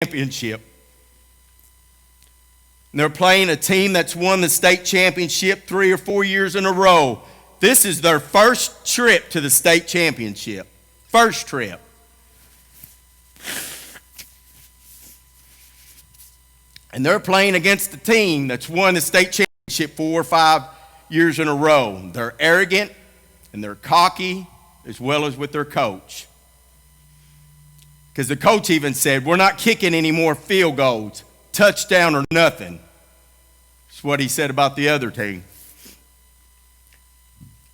championship. And they're playing a team that's won the state championship 3 or 4 years in a row. This is their first trip to the state championship. First trip. And they're playing against a team that's won the state championship 4 or 5 years in a row. They're arrogant and they're cocky, as well as with their coach. Because the coach even said, we're not kicking any more field goals, touchdown or nothing. That's what he said about the other team.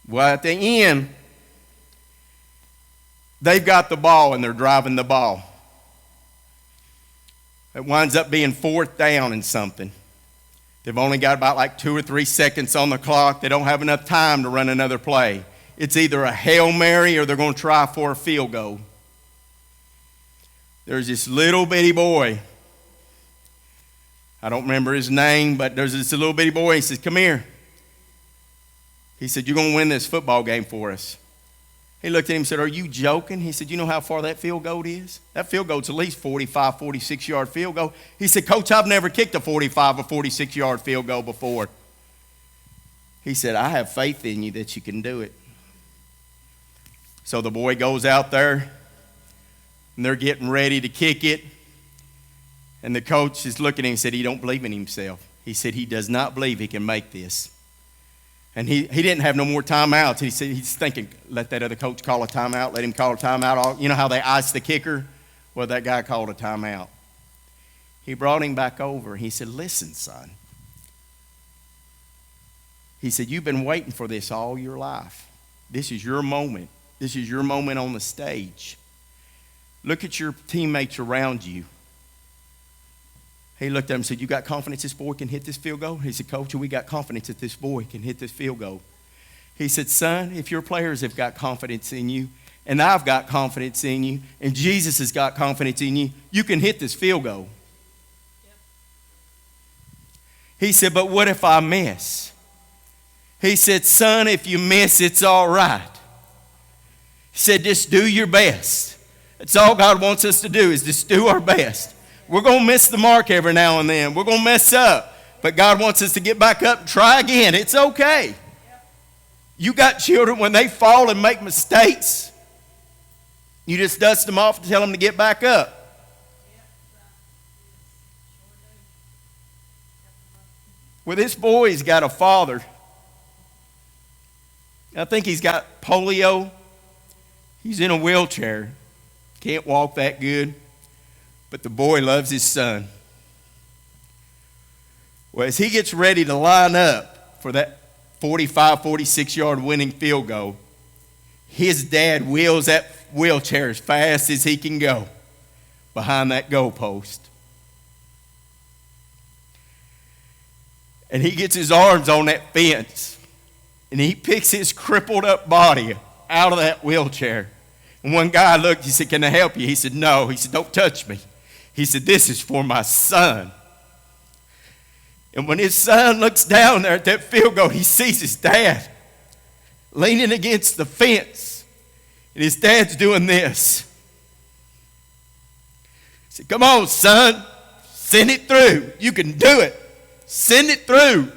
Well, at the end, they've got the ball and they're driving the ball. It winds up being 4th down and something. They've only got about like 2 or 3 seconds on the clock. They don't have enough time to run another play. It's either a Hail Mary or they're going to try for a field goal. There's this little bitty boy. I don't remember his name, but there's this little bitty boy. He says, come here. He said, you're going to win this football game for us. He looked at him and said, are you joking? He said, you know how far that field goal is? That field goal's at least 45, 46-yard field goal. He said, Coach, I've never kicked a 45 or 46-yard field goal before. He said, I have faith in you that you can do it. So the boy goes out there, and they're getting ready to kick it. And the coach is looking at him and said, he don't believe in himself. He said, he does not believe he can make this. And he didn't have no more timeouts. He said he's thinking, let that other coach call a timeout. Let him call a timeout. You know how they ice the kicker? Well, that guy called a timeout. He brought him back over. He said, listen, son. He said, you've been waiting for this all your life. This is your moment. This is your moment on the stage. Look at your teammates around you. He looked at him and said, you got confidence this boy can hit this field goal? He said, Coach, we got confidence that this boy can hit this field goal. He said, son, if your players have got confidence in you, and I've got confidence in you, and Jesus has got confidence in you, you can hit this field goal. Yep. He said, but what if I miss? He said, son, if you miss, it's all right. He said, just do your best. That's all God wants us to do, is just do our best. We're going to miss the mark every now and then. We're going to mess up. But God wants us to get back up and try again. It's okay. You got children, when they fall and make mistakes, you just dust them off and tell them to get back up. Well, this boy's got a father. I think he's got polio. He's in a wheelchair. Can't walk that good. But the boy loves his son. Well, as he gets ready to line up for that 45, 46-yard winning field goal, his dad wheels that wheelchair as fast as he can go behind that goalpost. And he gets his arms on that fence, and he picks his crippled up body out of that wheelchair. And one guy looked, he said, can I help you? He said, no. He said, don't touch me. He said, this is for my son. And when his son looks down there at that field goal, he sees his dad leaning against the fence. And his dad's doing this. He said, come on, son. Send it through. You can do it. Send it through.